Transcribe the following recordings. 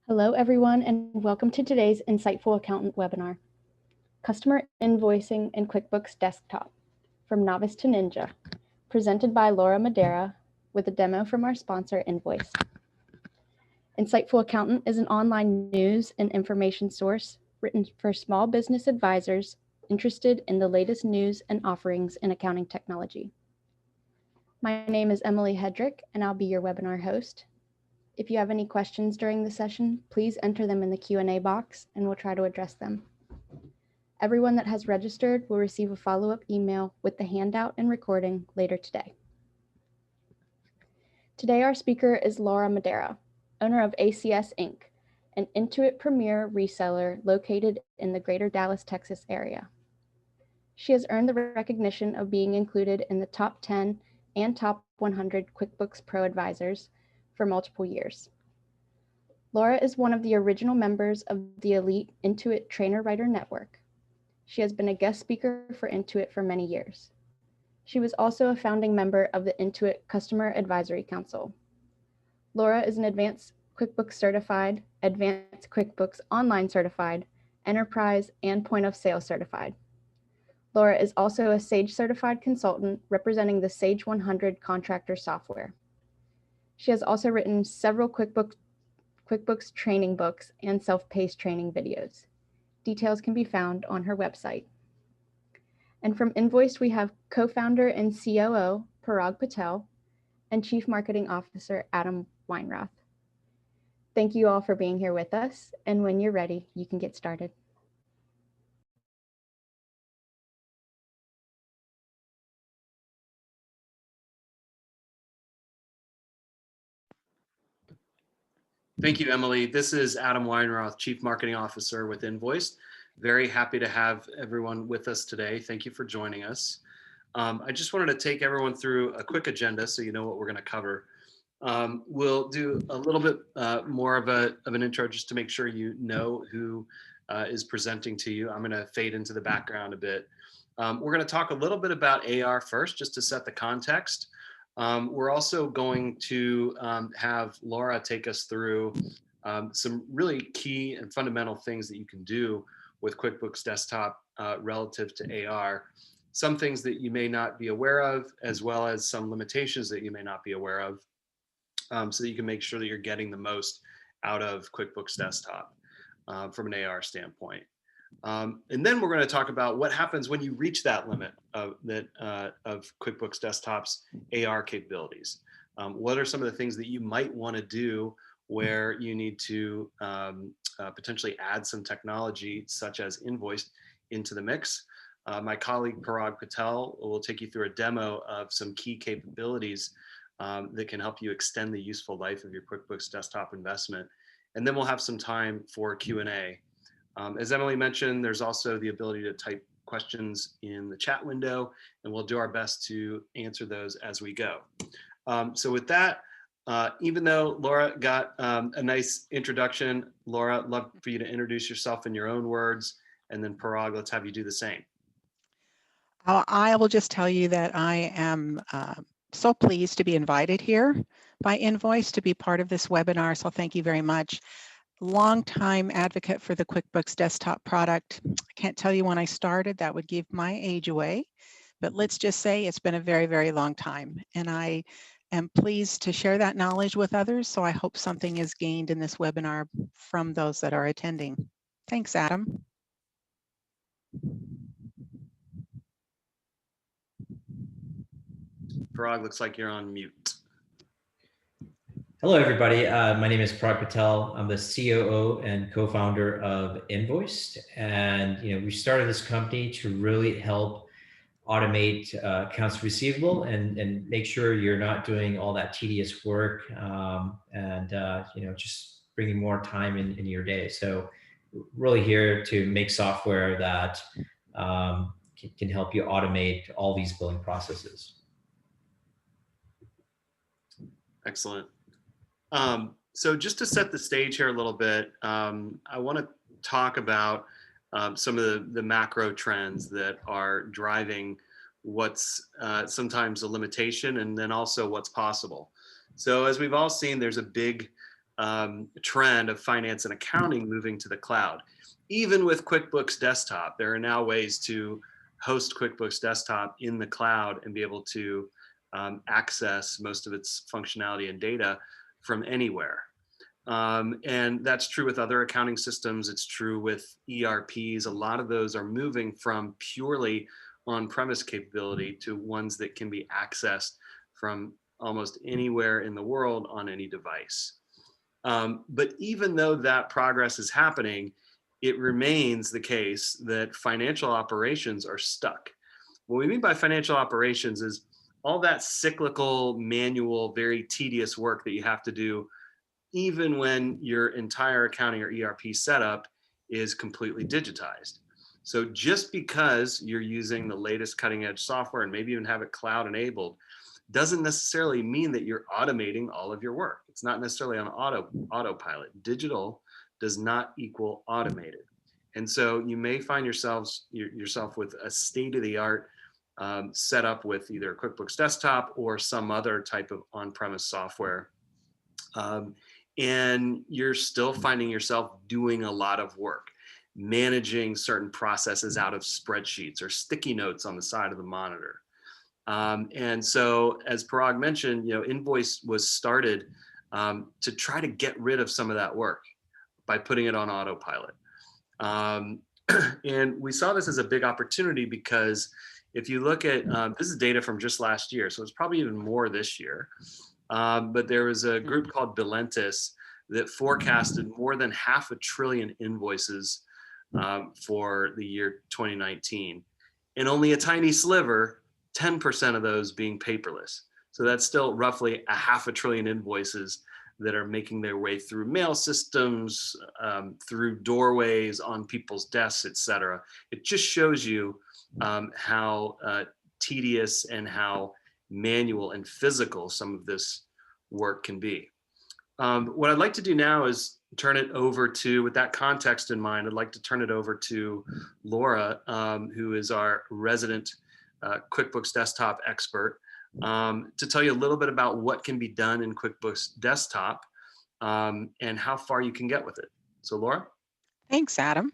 Hello, everyone, and welcome to today's Insightful Accountant webinar, Customer Invoicing in QuickBooks Desktop, from Novice to Ninja, presented by Laura Madera with a demo from our sponsor, Invoice. Insightful Accountant is an online news and information source written for small business advisors interested in the latest news and offerings in accounting technology. My name is Emily Hedrick, and I'll be your webinar host. If you have any questions during the session, please enter them in the Q&A box and we'll try to address them. Everyone that has registered will receive a follow-up email with the handout and recording later today. Today, our speaker is Laura Madera, owner of ACS Inc., an Intuit Premier reseller located in the greater Dallas, Texas area. She has earned the recognition of being included in the top 10 and top 100 QuickBooks Pro advisors for multiple years. Laura is one of the original members of the elite Intuit Trainer Writer Network. She has been a guest speaker for Intuit for many years. She was also a founding member of the Intuit Customer Advisory Council. Laura is an Advanced QuickBooks Certified, Advanced QuickBooks Online Certified, Enterprise, and Point of Sale Certified. Laura is also a Sage Certified Consultant representing the Sage 100 contractor software. She has also written several QuickBooks training books and self-paced training videos. Details can be found on her website. And from Invoice, we have co-founder and COO, Parag Patel, and Chief Marketing Officer, Adam Weinroth. Thank you all for being here with us. And when you're ready, you can get started. Thank you, Emily. This is Adam Weinroth, Chief Marketing Officer with Invoice. Very happy to have everyone with us today. Thank you for joining us. I just wanted to take everyone through a quick agenda so you know what we're going to cover. We'll do a little bit more of an intro just to make sure you know who is presenting to you. I'm going to fade into the background a bit. We're going to talk a little bit about AR first, just to set the context. We're also going to have Laura take us through some really key and fundamental things that you can do with QuickBooks Desktop relative to AR. Some things that you may not be aware of, as well as some limitations that you may not be aware of, so that you can make sure that you're getting the most out of QuickBooks Desktop from an AR standpoint. And then we're going to talk about what happens when you reach that limit of QuickBooks Desktop's AR capabilities. What are some of the things that you might want to do where you need to potentially add some technology such as Invoice into the mix? My colleague Parag Patel will take you through a demo of some key capabilities that can help you extend the useful life of your QuickBooks Desktop investment. And then we'll have some time for Q&A. As Emily mentioned, there's also the ability to type questions in the chat window, and we'll do our best to answer those as we go. So with that, even though Laura got a nice introduction, Laura, I'd love for you to introduce yourself in your own words, and then Parag, let's have you do the same. I will just tell you that I am so pleased to be invited here by Invoice to be part of this webinar, so thank you very much. Longtime advocate for the QuickBooks Desktop product. I can't tell you when I started, that would give my age away, but let's just say it's been a very, very long time. And I am pleased to share that knowledge with others, so I hope something is gained in this webinar from those that are attending. Thanks, Adam. Parag, looks like you're on mute. Hello, everybody. My name is Parag Patel. I'm the COO and co-founder of Invoice. And we started this company to really help automate accounts receivable and make sure you're not doing all that tedious work and just bringing more time in your day. So really here to make software that can help you automate all these billing processes. Excellent. So just to set the stage here a little bit, I want to talk about some of the macro trends that are driving what's sometimes a limitation and then also what's possible. So as we've all seen, there's a big trend of finance and accounting moving to the cloud. Even with QuickBooks Desktop, there are now ways to host QuickBooks Desktop in the cloud and be able to access most of its functionality and data from anywhere. And that's true with other accounting systems. It's true with ERPs. A lot of those are moving from purely on-premise capability to ones that can be accessed from almost anywhere in the world on any device. But even though that progress is happening, it remains the case that financial operations are stuck. What we mean by financial operations is all that cyclical, manual, very tedious work that you have to do even when your entire accounting or ERP setup is completely digitized. So just because you're using the latest cutting edge software and maybe even have it cloud enabled, doesn't necessarily mean that you're automating all of your work. It's not necessarily on autopilot. Digital does not equal automated. And so you may find yourself with a state-of-the-art setup with either QuickBooks Desktop or some other type of on-premise software. And you're still finding yourself doing a lot of work, managing certain processes out of spreadsheets or sticky notes on the side of the monitor. And so, as Parag mentioned, Invoice was started to try to get rid of some of that work by putting it on autopilot. And we saw this as a big opportunity because if you look at, this is data from just last year, so it's probably even more this year. But there was a group called Bilentis that forecasted more than 500 billion invoices for the year 2019. And only a tiny sliver, 10% of those being paperless. So that's still roughly 500 billion invoices that are making their way through mail systems, through doorways, on people's desks, et cetera. It just shows you how tedious and how manual and physical some of this work can be. What I'd like to do now is turn it over to, with that context in mind, I'd like to turn it over to Laura, who is our resident QuickBooks Desktop expert, to tell you a little bit about what can be done in QuickBooks Desktop and how far you can get with it. So Laura? Thanks, Adam.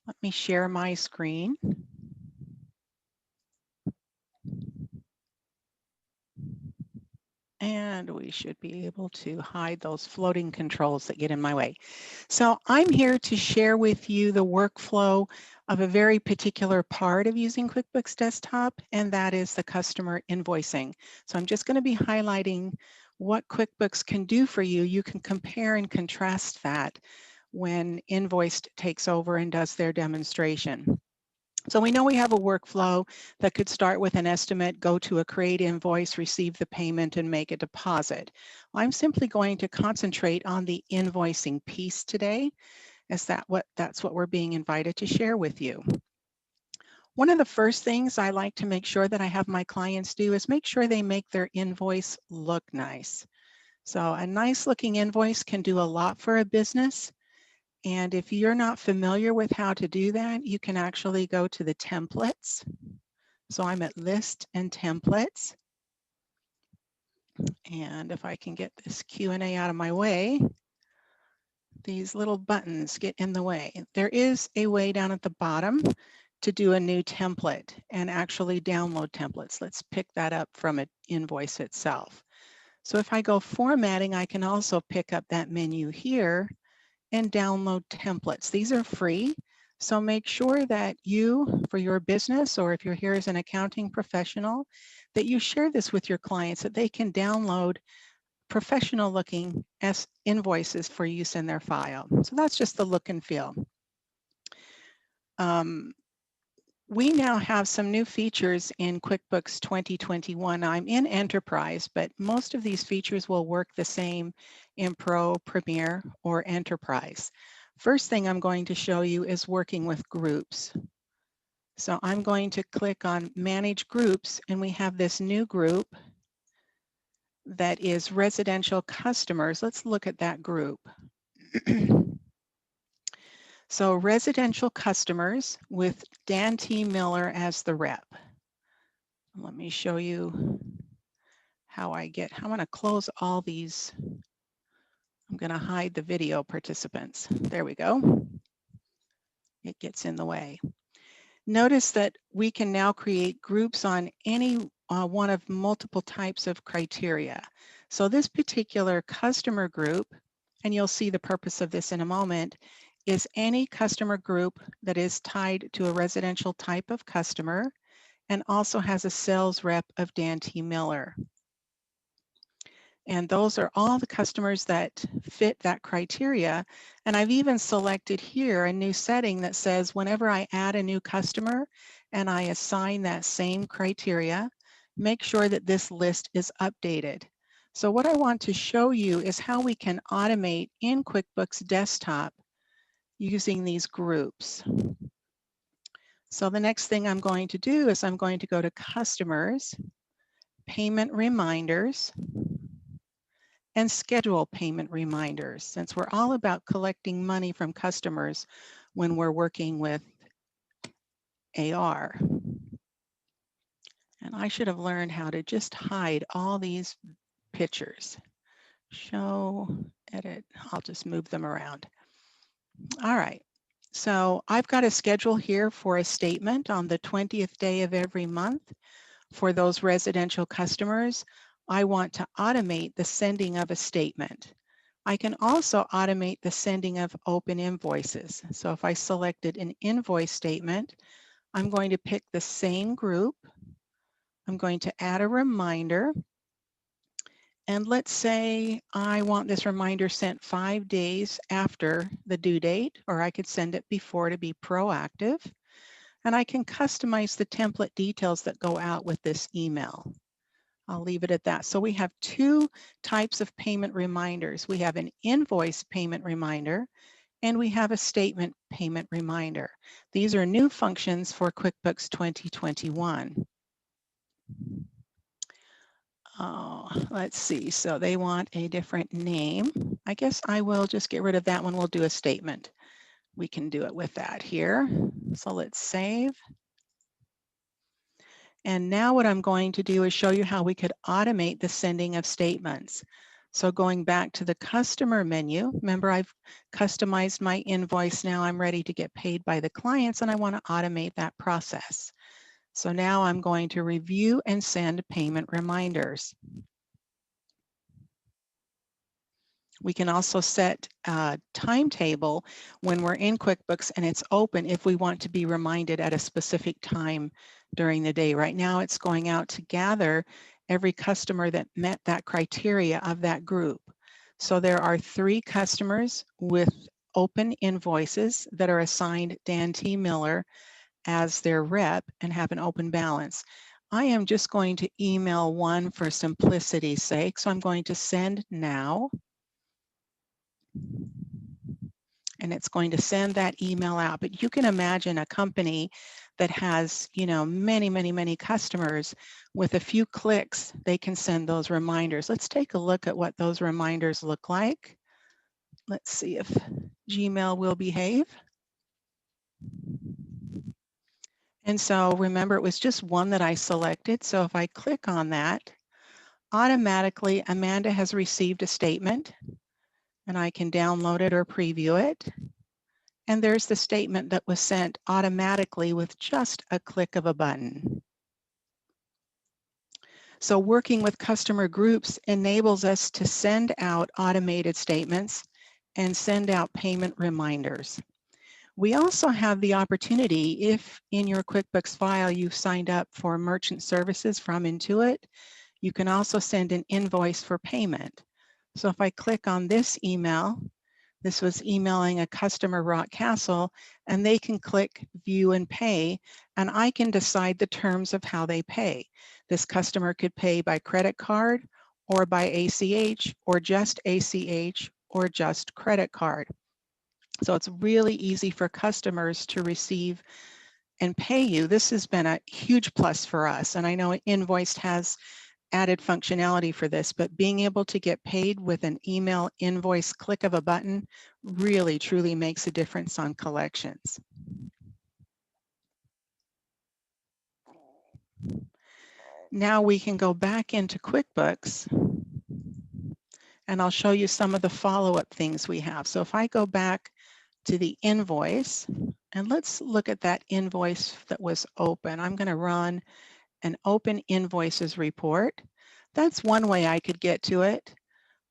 Let me share my screen. And we should be able to hide those floating controls that get in my way. So I'm here to share with you the workflow of a very particular part of using QuickBooks Desktop, and that is the customer invoicing. So I'm just going to be highlighting what QuickBooks can do for you. You can compare and contrast that when Invoiced takes over and does their demonstration. So we know we have a workflow that could start with an estimate, go to a create invoice, receive the payment, and make a deposit. I'm simply going to concentrate on the invoicing piece today, as that's what we're being invited to share with you. One of the first things I like to make sure that I have my clients do is make sure they make their invoice look nice. So a nice looking invoice can do a lot for a business. And if you're not familiar with how to do that, you can actually go to the templates. So I'm at list and templates. And if I can get this Q&A out of my way, these little buttons get in the way. There is a way down at the bottom to do a new template and actually download templates. Let's pick that up from an invoice itself. So if I go formatting, I can also pick up that menu here and download templates. These are free, so make sure that you, for your business, or if you're here as an accounting professional, that you share this with your clients, that they can download professional looking invoices for use in their file. So that's just the look and feel. We now have some new features in QuickBooks 2021. I'm in Enterprise, but most of these features will work the same in Pro, Premier, or Enterprise. First thing I'm going to show you is working with groups. So I'm going to click on Manage Groups, and we have this new group that is residential customers. Let's look at that group. So residential customers with Dan T. Miller as the rep. Let me show you how I'm going to close all these. I'm I'm going to hide the video participants. There we go. It gets in the way. Notice that we can now create groups on any one of multiple types of criteria. So this particular customer group, and you'll see the purpose of this in a moment, is any customer group that is tied to a residential type of customer and also has a sales rep of Dan T. Miller. And those are all the customers that fit that criteria. And I've even selected here a new setting that says whenever I add a new customer and I assign that same criteria, make sure that this list is updated. So what I want to show you is how we can automate in QuickBooks Desktop using these groups. So the next thing I'm going to do is I'm going to go to Customers, Payment Reminders, and schedule payment reminders, since we're all about collecting money from customers when we're working with AR. And I should have learned how to just hide all these pictures. Show, edit, I'll just move them around. All right, so I've got a schedule here for a statement on the 20th day of every month. For those residential customers, I want to automate the sending of a statement. I can also automate the sending of open invoices. So if I selected an invoice statement, I'm going to pick the same group. I'm going to add a reminder. And let's say I want this reminder sent 5 days after the due date, or I could send it before to be proactive. And I can customize the template details that go out with this email. I'll leave it at that. So we have two types of payment reminders. We have an invoice payment reminder, and we have a statement payment reminder. These are new functions for QuickBooks 2021. Let's see, so they want a different name. I guess I will just get rid of that one. We'll do a statement. We can do it with that here. So let's save. And now what I'm going to do is show you how we could automate the sending of statements. So going back to the customer menu, remember I've customized my invoice. Now I'm ready to get paid by the clients and I want to automate that process. So now I'm going to review and send payment reminders. We can also set a timetable when we're in QuickBooks and it's open if we want to be reminded at a specific time during the day. Right now it's going out to gather every customer that met that criteria of that group. So there are 3 customers with open invoices that are assigned Dan T. Miller as their rep and have an open balance. I am just going to email one for simplicity's sake. So I'm going to send now. And it's going to send that email out. But you can imagine a company that has, many customers. With a few clicks, they can send those reminders. Let's take a look at what those reminders look like. Let's see if Gmail will behave. And so remember, it was just one that I selected. So if I click on that, automatically Amanda has received a statement. And I can download it or preview it. And there's the statement that was sent automatically with just a click of a button. So working with customer groups enables us to send out automated statements and send out payment reminders. We also have the opportunity, if in your QuickBooks file you've signed up for merchant services from Intuit, you can also send an invoice for payment. So if I click on this email, this was emailing a customer, Rock Castle, and they can click View and Pay, and I can decide the terms of how they pay. This customer could pay by credit card or by ACH or just credit card. So it's really easy for customers to receive and pay you. This has been a huge plus for us, and I know Invoiced has added functionality for this, but being able to get paid with an email invoice click of a button really truly makes a difference on collections. Now we can go back into QuickBooks And I'll show you some of the follow-up things we have. So if I go back to the invoice, and let's look at that invoice that was open. I'm going to run an open invoices report. That's one way I could get to it.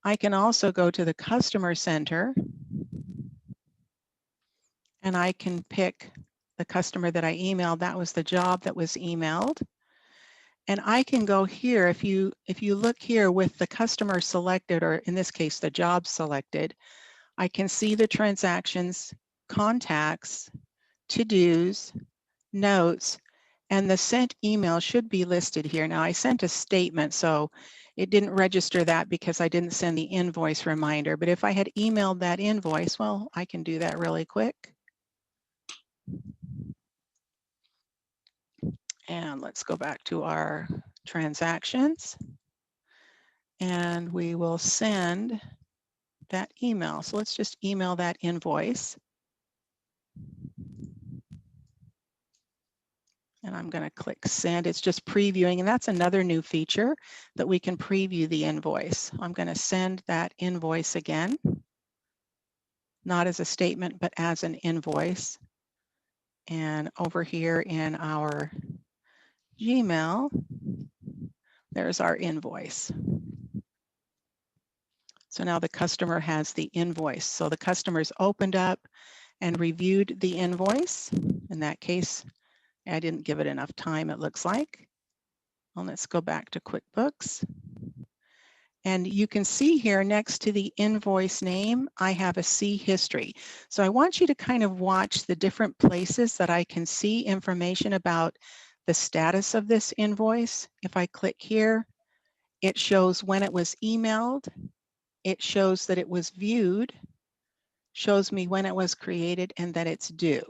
I can also go to the customer center and I can pick the customer that I emailed. That was the job that was emailed. And I can go here, if you look here with the customer selected, or in this case, the job selected, I can see the transactions, contacts, to-dos, notes, and the sent email should be listed here. Now I sent a statement, so it didn't register that because I didn't send the invoice reminder. But if I had emailed that invoice, well, I can do that really quick. And let's go back to our transactions. And we will send that email. So let's just email that invoice. And I'm going to click send. It's just previewing, and that's another new feature that we can preview the invoice. I'm going to send that invoice again, not as a statement, but as an invoice. And over here in our Gmail, there's our invoice. So now the customer has the invoice. So the customer's opened up and reviewed the invoice. In that case, I didn't give it enough time, it looks like. Well, let's go back to QuickBooks. And you can see here next to the invoice name, I have a see history. So I want you to kind of watch the different places that I can see information about the status of this invoice. If I click here, it shows when it was emailed. It shows that it was viewed, shows me when it was created and that it's due.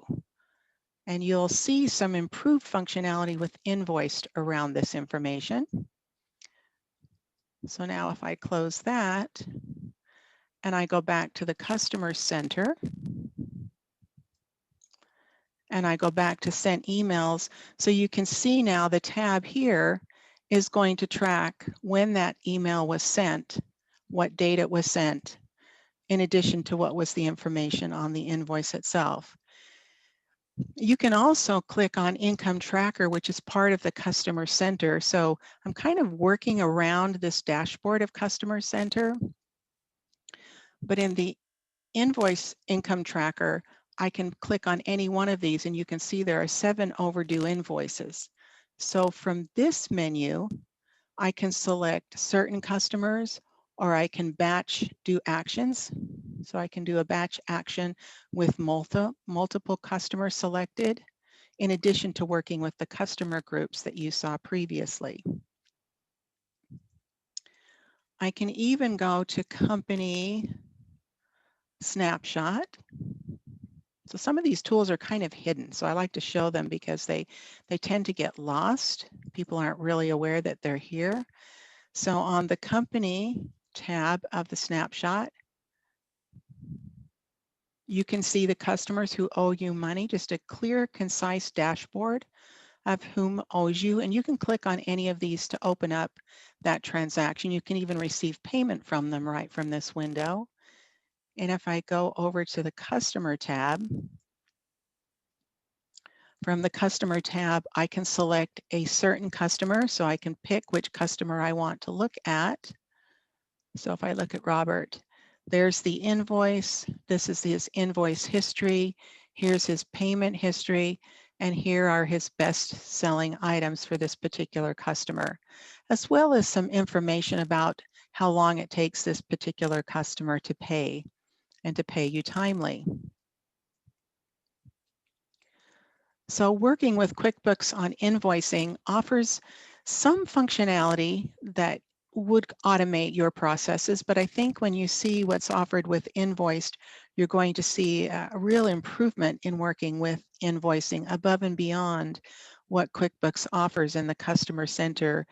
And you'll see some improved functionality with invoiced around this information. So now if I close that and I go back to the customer center and I go back to sent emails, so you can see now the tab here is going to track when that email was sent, what date it was sent, in addition to what was the information on the invoice itself. You can also click on Income Tracker, which is part of the Customer Center. So I'm kind of working around this dashboard of Customer Center. But in the Invoice Income Tracker, I can click on any one of these and you can see there are 7 overdue invoices. So from this menu, I can select certain customers, or I can batch do actions. So I can do a batch action with multiple customers selected, in addition to working with the customer groups that you saw previously. I can even go to company snapshot. So some of these tools are kind of hidden, so I like to show them because they tend to get lost. People aren't really aware that they're here. So on the company tab of the snapshot, you can see the customers who owe you money, just a clear, concise dashboard of whom owes you. And you can click on any of these to open up that transaction. You can even receive payment from them right from this window. And if I go over to the customer tab, from the customer tab, I can select a certain customer. So I can pick which customer I want to look at. So if I look at Robert, there's the invoice. This is his invoice history. Here's his payment history. And here are his best selling items for this particular customer, as well as some information about how long it takes this particular customer to pay and to pay you timely. So working with QuickBooks on invoicing offers some functionality that would automate your processes, but I think when you see what's offered with Invoiced, you're going to see a real improvement in working with invoicing above and beyond what QuickBooks offers in the Customer Center,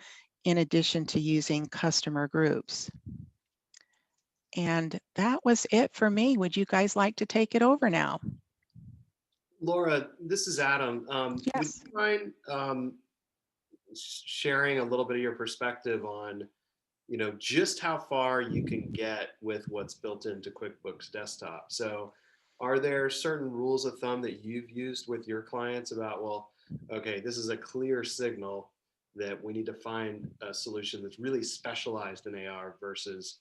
in addition to using customer groups. And that was it for me. Would you guys like to take it over now? Laura, this is Adam. Would Yes. you mind sharing a little bit of your perspective on just how far you can get with what's built into QuickBooks Desktop. So are there certain rules of thumb that you've used with your clients about, well, okay, this is a clear signal that we need to find a solution that's really specialized in AR versus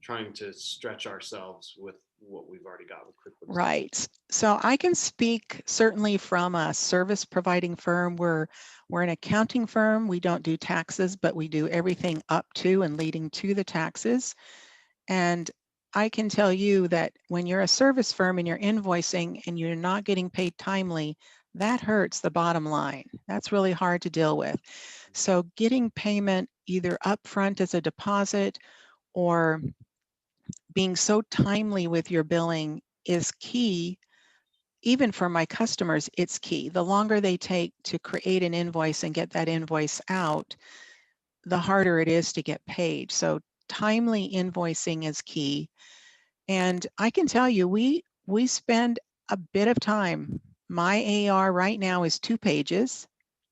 trying to stretch ourselves with what we've already got with QuickBooks? Right. So I can speak certainly from a service providing firm. We're an accounting firm. We don't do taxes, but we do everything up to and leading to the taxes. And I can tell you that when you're a service firm and you're invoicing and you're not getting paid timely, that hurts the bottom line. That's really hard to deal with. So getting payment either upfront as a deposit or being so timely with your billing is key. Even for my customers, it's key. The longer they take to create an invoice and get that invoice out, the harder it is to get paid. So timely invoicing is key. And I can tell you, we spend a bit of time. My AR right now is 2 pages.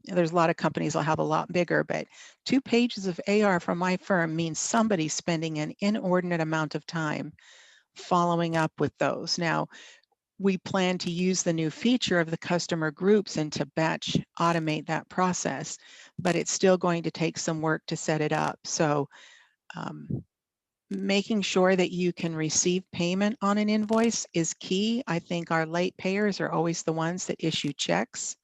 There's a lot of companies that'll have a lot bigger, but 2 pages of AR from my firm means somebody's spending an inordinate amount of time following up with those. Now, we plan to use the new feature of the customer groups and to batch automate that process, but it's still going to take some work to set it up. So making sure that you can receive payment on an invoice is key. I think our late payers are always the ones that issue checks.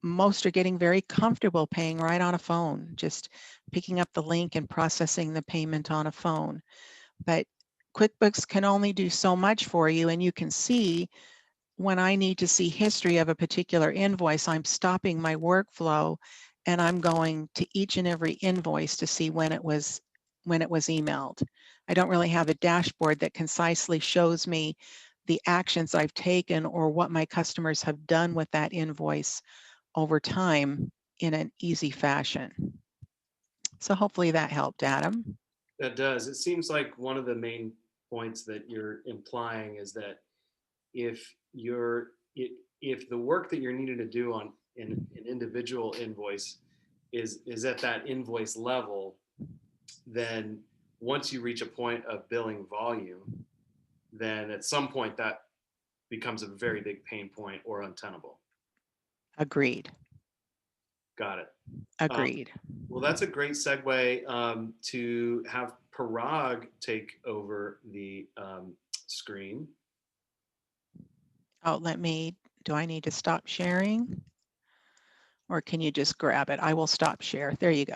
Most are getting very comfortable paying right on a phone, just picking up the link and processing the payment on a phone. But QuickBooks can only do so much for you, and you can see when I need to see history of a particular invoice, I'm stopping my workflow and I'm going to each and every invoice to see when it was emailed. I don't really have a dashboard that concisely shows me the actions I've taken or what my customers have done with that invoice over time in an easy fashion. So hopefully that helped, Adam. That does. It seems like one of the main points that you're implying is that if the work that you're needing to do on an individual invoice is at that invoice level, then once you reach a point of billing volume, then at some point that becomes a very big pain point or untenable. Agreed. Got it. Agreed. Well, that's a great segue to have Parag take over the screen. Oh, do I need to stop sharing? Or can you just grab it? I will stop share. There you go.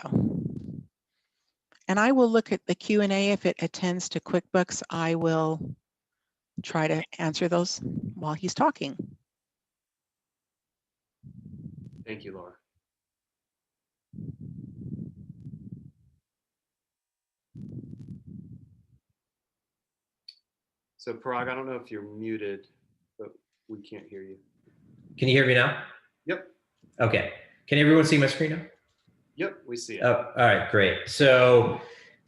And I will look at the Q&A. If it attends to QuickBooks, I will try to answer those while he's talking. Thank you, Laura. So Parag, I don't know if you're muted, but we can't hear you. Can you hear me now? Yep. Okay. Can everyone see my screen now? Yep, we see it. Oh, all right, great. So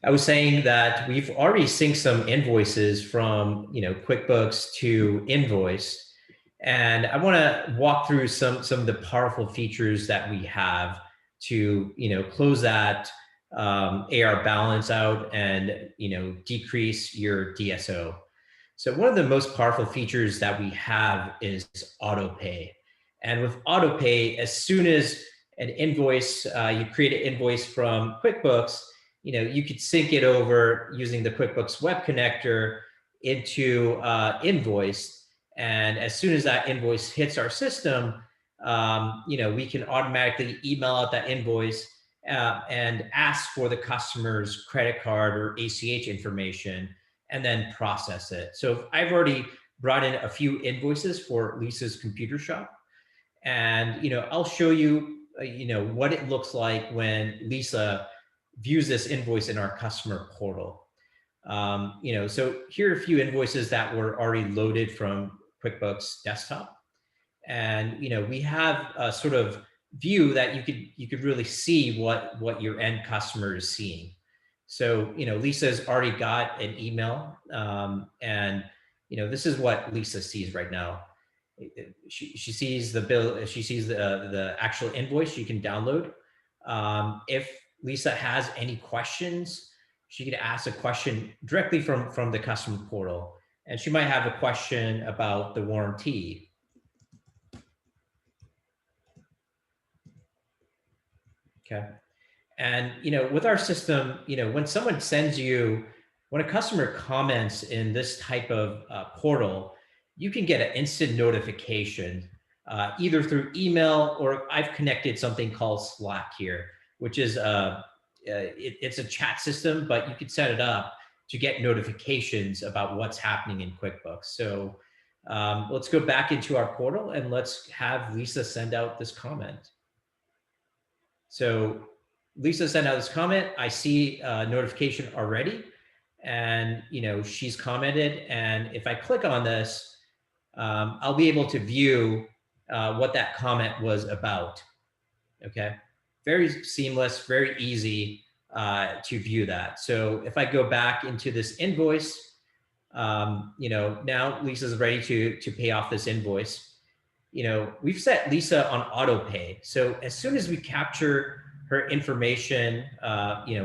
I was saying that we've already synced some invoices from QuickBooks to Invoice, and I want to walk through some of the powerful features that we have to close that AR balance out and decrease your DSO. So one of the most powerful features that we have is auto pay, and with auto pay, as soon as an invoice, you create an invoice from QuickBooks, you could sync it over using the QuickBooks Web Connector into Invoice. And as soon as that invoice hits our system, we can automatically email out that invoice and ask for the customer's credit card or ACH information and then process it. So I've already brought in a few invoices for Lisa's computer shop. And, I'll show you what it looks like when Lisa views this invoice in our customer portal. So here are a few invoices that were already loaded from QuickBooks Desktop. And, we have a sort of view that you could really see what your end customer is seeing. So, Lisa's already got an email and, this is what Lisa sees right now. She sees the bill, she sees the actual invoice you can download. If Lisa has any questions, she could ask a question directly from the customer portal. And she might have a question about the warranty. Okay. And, with our system, when someone sends you, when a customer comments in this type of portal, you can get an instant notification, either through email, or I've connected something called Slack here, which is it's a chat system, but you could set it up to get notifications about what's happening in QuickBooks. So let's go back into our portal and let's have Lisa send out this comment. So Lisa sent out this comment. I see a notification already, and she's commented. And if I click on this, I'll be able to view what that comment was about. Okay, very seamless, very easy to view that. So if I go back into this invoice, now Lisa's ready to pay off this invoice. We've set Lisa on auto pay. So as soon as we capture her information,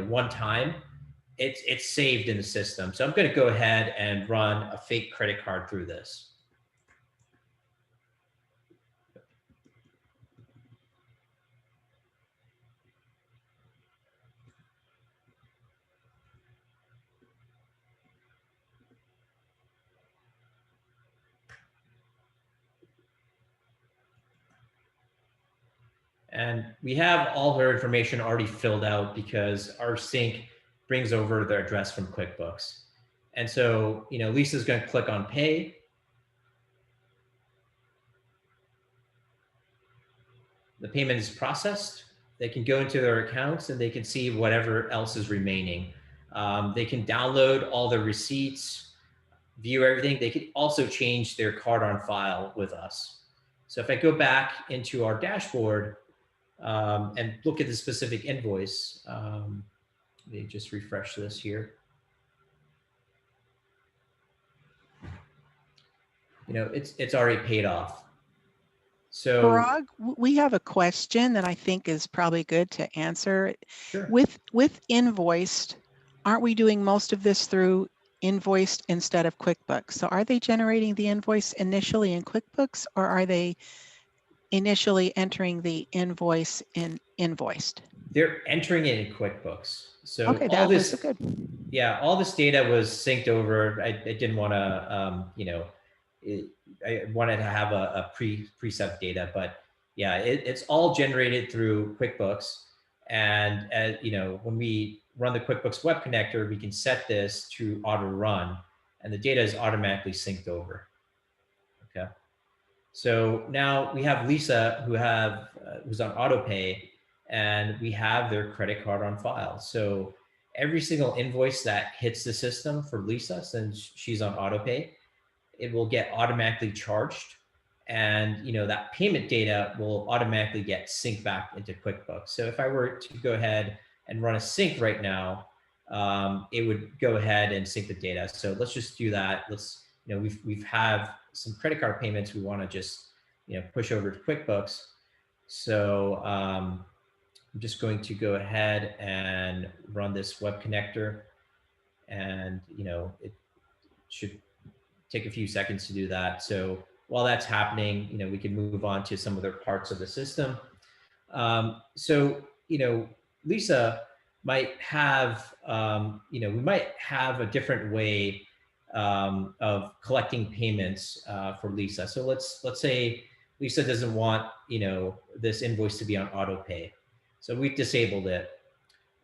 one time, it's saved in the system. So I'm going to go ahead and run a fake credit card through this. And we have all her information already filled out because our sync brings over the address from QuickBooks. And so, Lisa's going to click on pay. The payment is processed. They can go into their accounts and they can see whatever else is remaining. They can download all the receipts, view everything. They can also change their card on file with us. So if I go back into our dashboard, and look at the specific invoice. Let me just refresh this here. It's already paid off. So Parag, we have a question that I think is probably good to answer. Sure. With invoiced, aren't we doing most of this through invoiced instead of QuickBooks? So are they generating the invoice initially in QuickBooks, or are they initially entering the invoice in invoiced? They're entering it in QuickBooks. So okay, all this, good. Yeah, all this data was synced over. I didn't want to, I wanted to have a preset data, but yeah, it's all generated through QuickBooks. And when we run the QuickBooks Web Connector, we can set this to auto run, and the data is automatically synced over. Okay. So now we have Lisa who's on auto pay, and we have their credit card on file. So every single invoice that hits the system for Lisa, since she's on auto pay, it will get automatically charged, and that payment data will automatically get synced back into QuickBooks. So if I were to go ahead and run a sync right now, it would go ahead and sync the data. So let's just do that. Let's, we've have some credit card payments we want to just, push over to QuickBooks. So I'm just going to go ahead and run this web connector, and it should take a few seconds to do that. So while that's happening, we can move on to some other parts of the system. So Lisa might have, we might have a different way of collecting payments for Lisa. So let's say Lisa doesn't want this invoice to be on auto pay, so we've disabled it.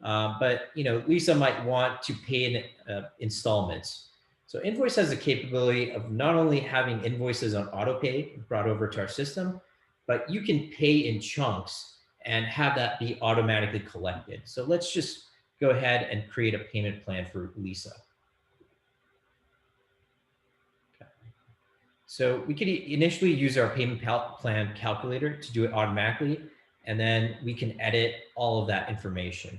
But Lisa might want to pay in installments. So Invoice has the capability of not only having invoices on auto pay brought over to our system, but you can pay in chunks and have that be automatically collected. So let's just go ahead and create a payment plan for Lisa. Okay. So we could initially use our payment plan calculator to do it automatically, and then we can edit all of that information.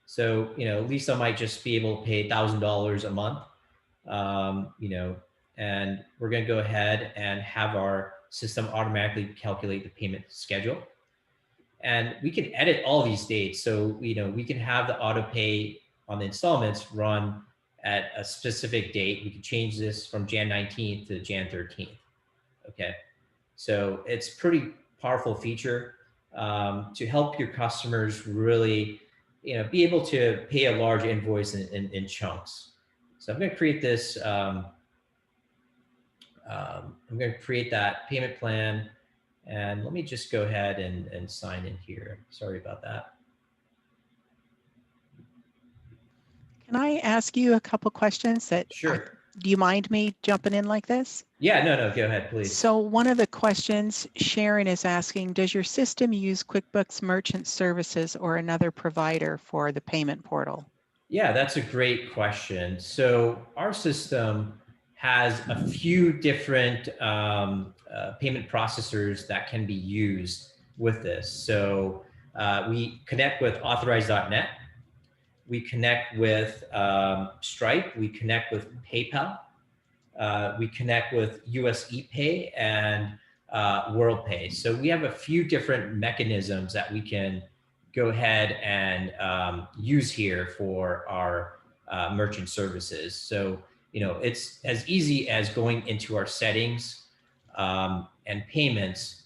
So, Lisa might just be able to pay $1,000 a month, and we're going to go ahead and have our system automatically calculate the payment schedule. And we can edit all these dates. So, we can have the auto pay on the installments run at a specific date. We can change this from Jan 19th to Jan 13th. Okay. So it's pretty powerful feature to help your customers really, be able to pay a large invoice in chunks. So I'm going to create this. I'm going to create that payment plan. And let me just go ahead and sign in here. Sorry about that. Can I ask you a couple questions that? Sure. Do you mind me jumping in like this? Yeah, no, go ahead, please. So one of the questions Sharon is asking, does your system use QuickBooks Merchant Services or another provider for the payment portal? Yeah, that's a great question. So our system has a few different payment processors that can be used with this. So we connect with authorize.net. We connect with Stripe. We connect with PayPal. We connect with US ePay and WorldPay. So we have a few different mechanisms that we can go ahead and use here for our merchant services. So, it's as easy as going into our settings and payments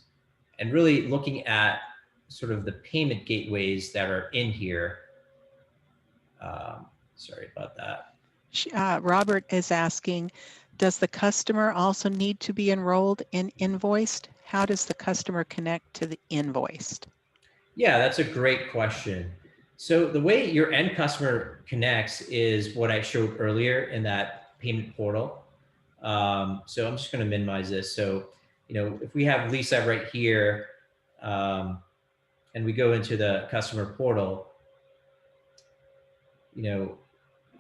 and really looking at sort of the payment gateways that are in here. Sorry about that. Robert is asking, does the customer also need to be enrolled in Invoiced? How does the customer connect to the Invoiced? Yeah, that's a great question. So the way your end customer connects is what I showed earlier in that payment portal. So I'm just going to minimize this. So, if we have Lisa right here, and we go into the customer portal,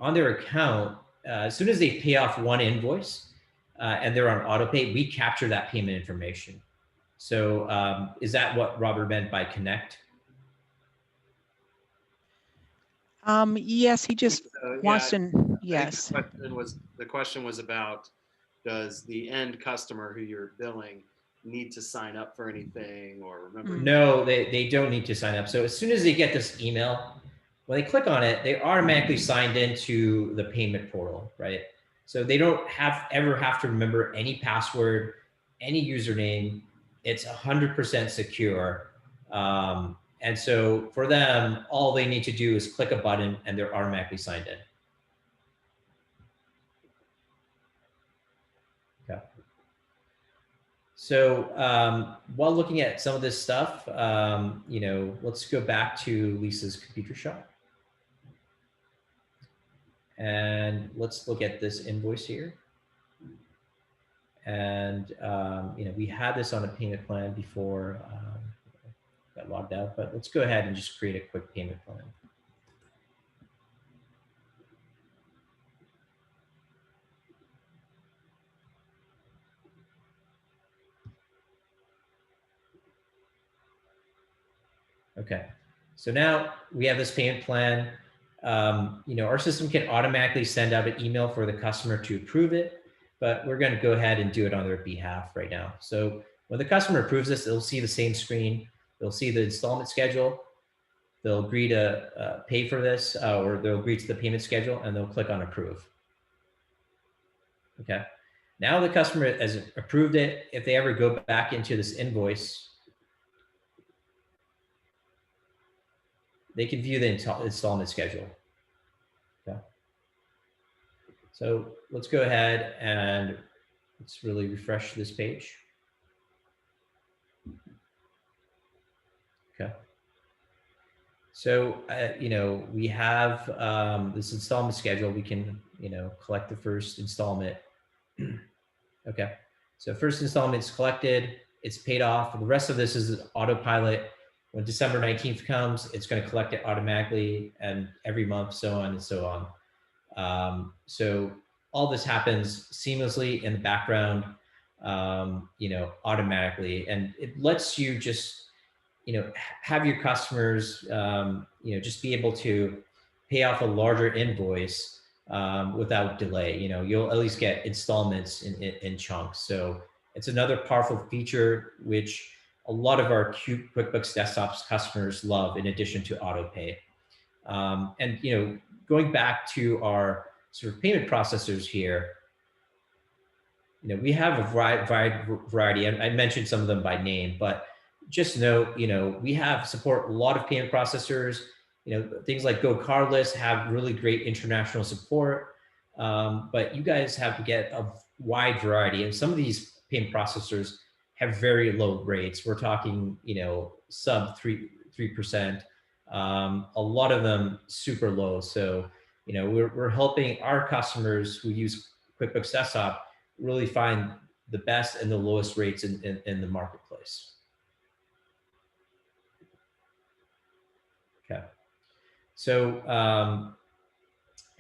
on their account, as soon as they pay off one invoice and they're on auto pay, we capture that payment information. So is that what Robert meant by connect? Yes, he just wants to, yes. The question was about, does the end customer who you're billing need to sign up for anything or remember? No, they don't need to sign up. So as soon as they get this email, when they click on it, they automatically signed into the payment portal, right? So they don't ever have to remember any password, any username. It's 100% secure. And so for them, all they need to do is click a button and they're automatically signed in. Okay. So while looking at some of this stuff, let's go back to Lisa's computer shop. And let's look at this invoice here. And, we had this on a payment plan before got logged out, but let's go ahead and just create a quick payment plan. Okay, so now we have this payment plan. Our system can automatically send out an email for the customer to approve it, but we're going to go ahead and do it on their behalf right now. So when the customer approves this, they'll see the same screen. They'll see the installment schedule. They'll agree to pay for this, or they'll agree to the payment schedule, and they'll click on approve. Okay. Now the customer has approved it. If they ever go back into this invoice, they can view the installment schedule. Okay. So let's go ahead and let's really refresh this page. Okay. So, we have this installment schedule. We can, collect the first installment. Okay. So first installment is collected. It's paid off. The rest of this is autopilot. When December 19th comes, it's going to collect it automatically, and every month, so on and so on. So all this happens seamlessly in the background, automatically, and it lets you just, have your customers, just be able to pay off a larger invoice without delay. You'll at least get installments in chunks. So it's another powerful feature which a lot of our QuickBooks Desktop customers love in addition to auto pay. And going back to our sort of payment processors here, we have a variety, and I mentioned some of them by name, but just note, we have support a lot of payment processors. Things like Go Cardless have really great international support, but you guys have to get a wide variety, and some of these payment processors have very low rates. We're talking, sub 3%. A lot of them super low. So, we're helping our customers who use QuickBooks Desktop really find the best and the lowest rates in the marketplace. Okay. So,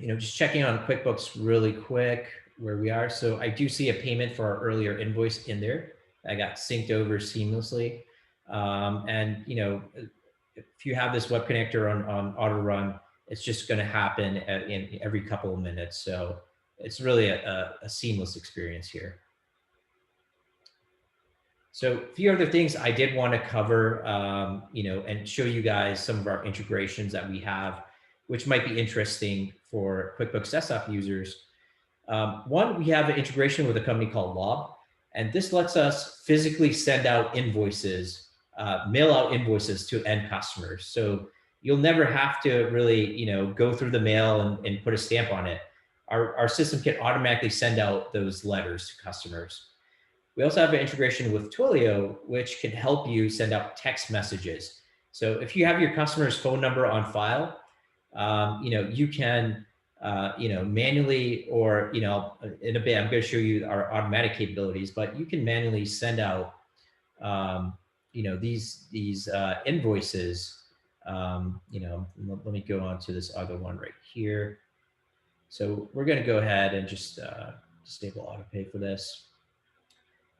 just checking on QuickBooks really quick where we are. So I do see a payment for our earlier invoice in there. I got synced over seamlessly. And, if you have this web connector on auto run, it's just going to happen in every couple of minutes. So it's really a seamless experience here. So a few other things I did want to cover, and show you guys some of our integrations that we have, which might be interesting for QuickBooks Desktop users. One, we have an integration with a company called Lob, and this lets us physically send out invoices, mail out invoices to end customers. So you'll never have to really, go through the mail and put a stamp on it. Our system can automatically send out those letters to customers. We also have an integration with Twilio, which can help you send out text messages. So if you have your customer's phone number on file, you can, manually, or, in a bit, I'm going to show you our automatic capabilities, but you can manually send out, these invoices. Let me go on to this other one right here. So we're going to go ahead and just disable auto pay for this.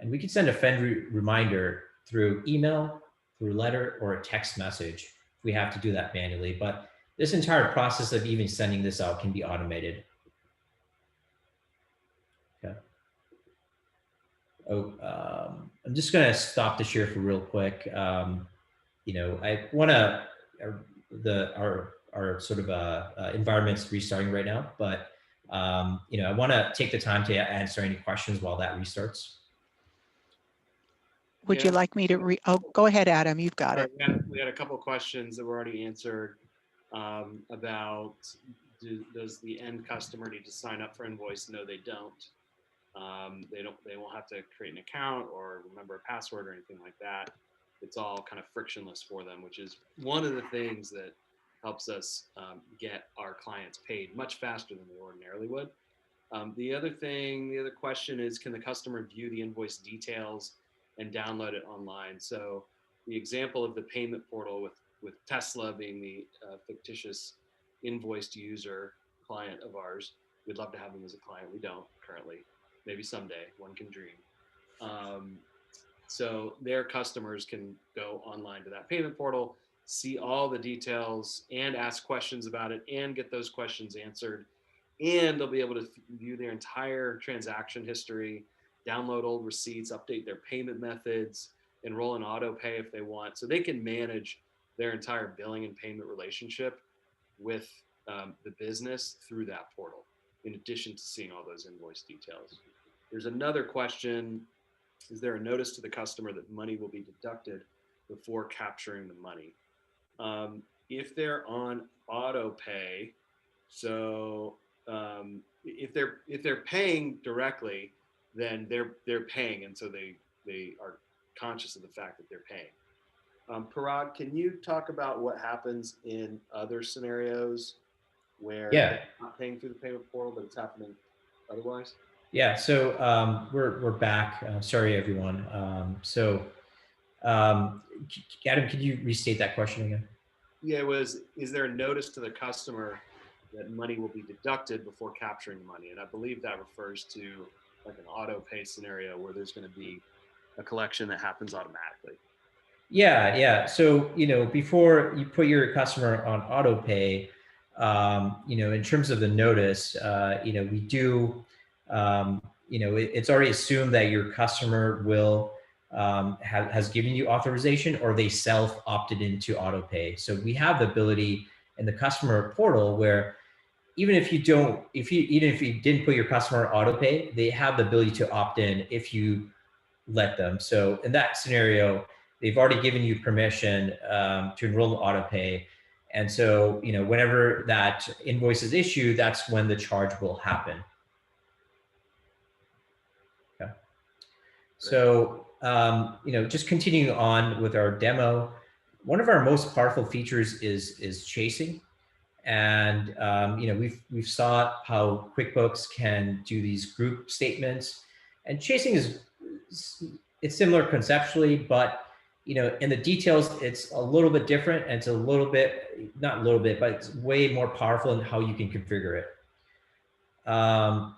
And we can send a friend reminder through email, through letter, or a text message if we have to do that manually. But this entire process of even sending this out can be automated. Okay. I'm just going to stop the share for real quick. I want to, our sort of environment's restarting right now, but I want to take the time to answer any questions while that restarts. Would you like me to go ahead, Adam, you've got it. We had a couple of questions that were already answered about does the end customer need to sign up for Invoice? No, they don't. They won't have to create an account or remember a password or anything like that. It's all kind of frictionless for them, which is one of the things that helps us get our clients paid much faster than they ordinarily would. The other question is, can the customer view the invoice details and download it online? So the example of the payment portal with Tesla being the fictitious invoiced user client of ours, we'd love to have them as a client. We don't currently. Maybe someday, one can dream. So their customers can go online to that payment portal, see all the details and ask questions about it and get those questions answered. And they'll be able to view their entire transaction history, download old receipts, update their payment methods, enroll in auto pay if they want. So they can manage their entire billing and payment relationship with the business through that portal, in addition to seeing all those invoice details. There's another question. Is there a notice to the customer that money will be deducted before capturing the money? If they're on auto pay, so if they're paying directly, then they're paying, and so they are conscious of the fact that they're paying. Parag, can you talk about what happens in other scenarios where they're not paying through the payment portal, but it's happening otherwise? Yeah, so we're back. Sorry, everyone. Adam, could you restate that question again? Yeah, it was, is there a notice to the customer that money will be deducted before capturing the money? And I believe that refers to like an auto pay scenario where there's going to be a collection that happens automatically. Yeah. So, before you put your customer on auto pay, in terms of the notice, we do, it's already assumed that your customer will has given you authorization, or they self opted into auto pay. So we have the ability in the customer portal where even if you didn't put your customer on auto pay, they have the ability to opt in if you let them. So in that scenario, they've already given you permission to enroll in auto pay. And so, whenever that invoice is issued, that's when the charge will happen. Okay. So, just continuing on with our demo, one of our most powerful features is chasing. And, we've saw how QuickBooks can do these group statements, and chasing it's similar conceptually, but in the details, it's a little bit different, and it's a little bit, not a little bit, but it's way more powerful in how you can configure it.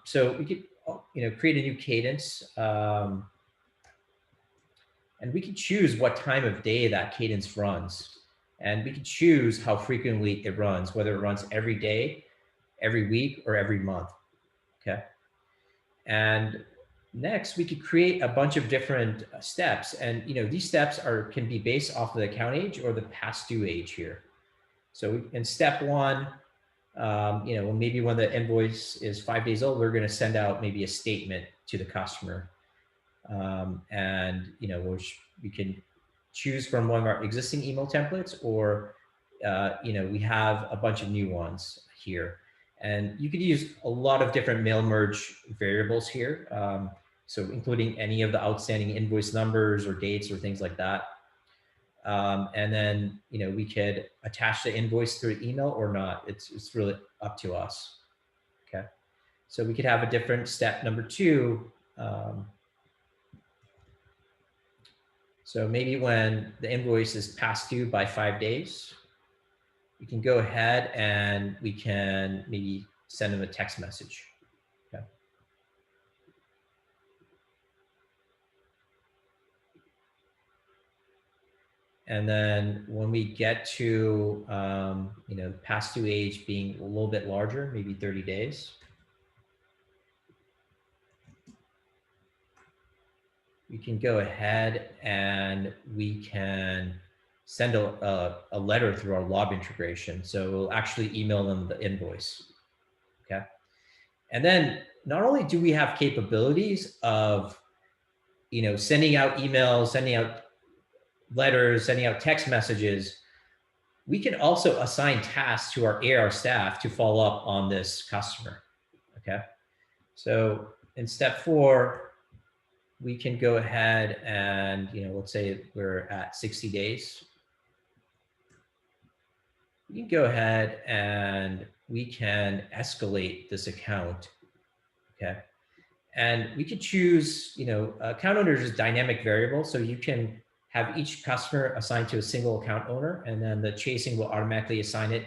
So we could, create a new cadence, and we can choose what time of day that cadence runs. And we can choose how frequently it runs, whether it runs every day, every week, or every month, okay? And next, we could create a bunch of different steps. And these steps can be based off of the account age or the past due age here. So in step one, maybe when the invoice is 5 days old, we're gonna send out maybe a statement to the customer. And we can choose from one of our existing email templates, or we have a bunch of new ones here. And you could use a lot of different mail merge variables here. So including any of the outstanding invoice numbers or dates or things like that. And then, we could attach the invoice through email or not. It's really up to us, okay? So we could have a different step number 2. So maybe when the invoice is past due by 5 days, we can go ahead and we can maybe send them a text message. Okay. And then when we get to, past due age being a little bit larger, maybe 30 days, we can go ahead and we can send a letter through our lob integration. So we'll actually email them the invoice, okay? And then not only do we have capabilities of, sending out emails, sending out letters, sending out text messages, we can also assign tasks to our AR staff to follow up on this customer, okay? So in step 4, we can go ahead and, let's say we're at 60 days. We can go ahead and we can escalate this account, okay? And we could choose, account owners is dynamic variable, so you can have each customer assigned to a single account owner, and then the chasing will automatically assign it,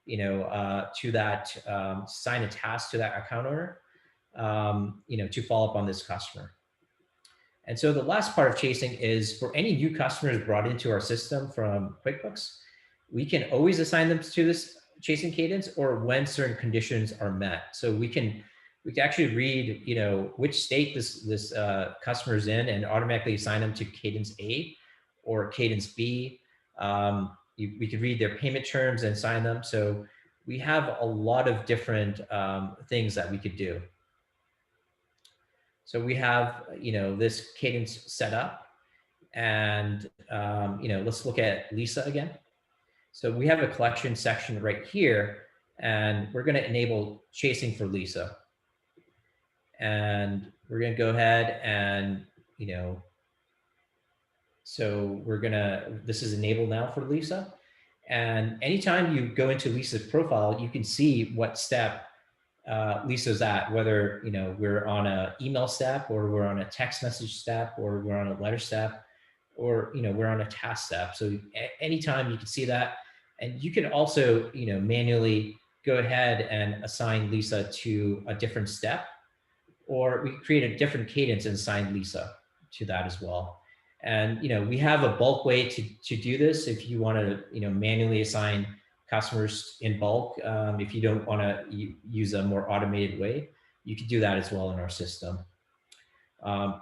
to that, assign a task to that account owner, to follow up on this customer. And so the last part of chasing is for any new customers brought into our system from QuickBooks, we can always assign them to this chasing cadence, or when certain conditions are met. So we can actually read, which state this customer is in, and automatically assign them to cadence A or cadence B. We could read their payment terms and assign them. So we have a lot of different things that we could do. So we have, this cadence set up, and, let's look at Lisa again. So we have a collection section right here, and we're going to enable chasing for Lisa. And we're going to go ahead and, so this is enabled now for Lisa. And anytime you go into Lisa's profile, you can see what step Lisa's at, whether, we're on an email step, or we're on a text message step, or we're on a letter step, or, we're on a task step. So anytime you can see that. And you can also, manually go ahead and assign Lisa to a different step, or we create a different cadence and assign Lisa to that as well. And, we have a bulk way to do this. If you want to, manually assign customers in bulk, if you don't want to use a more automated way, you could do that as well in our system.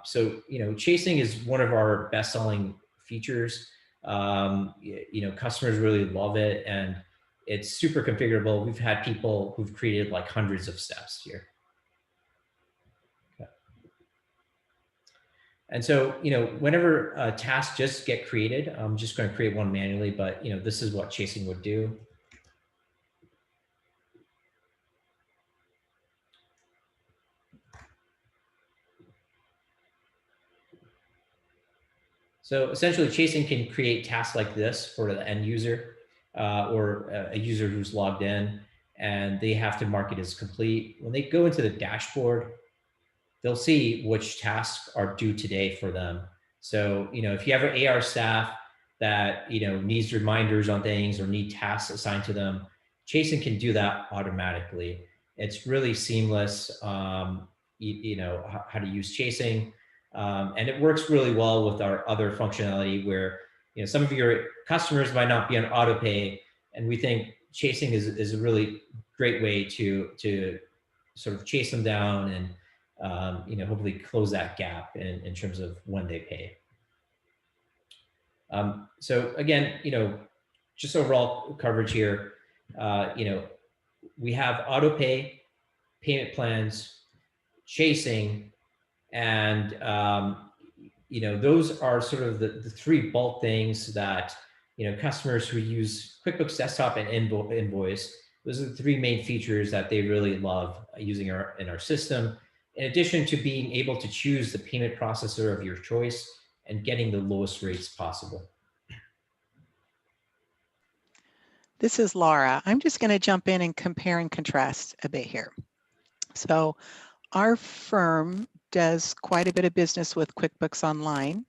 So, chasing is one of our best-selling features. Customers really love it, and it's super configurable. We've had people who've created like hundreds of steps here. Okay. And so, whenever tasks just get created, I'm just going to create one manually, but this is what chasing would do. So essentially, chasing can create tasks like this for the end user or a user who's logged in, and they have to mark it as complete. When they go into the dashboard, they'll see which tasks are due today for them. So, if you have an AR staff that, needs reminders on things or need tasks assigned to them, chasing can do that automatically. It's really seamless, how to use chasing. And it works really well with our other functionality where, some of your customers might not be on auto pay. And we think chasing is a really great way to sort of chase them down and, hopefully close that gap in terms of when they pay. So again, just overall coverage here, we have auto pay, payment plans, chasing, and those are sort of the three bulk things that customers who use QuickBooks Desktop and Invoice, those are the three main features that they really love using in our system. In addition to being able to choose the payment processor of your choice and getting the lowest rates possible. This is Laura. I'm just going to jump in and compare and contrast a bit here. So our firm does quite a bit of business with QuickBooks Online,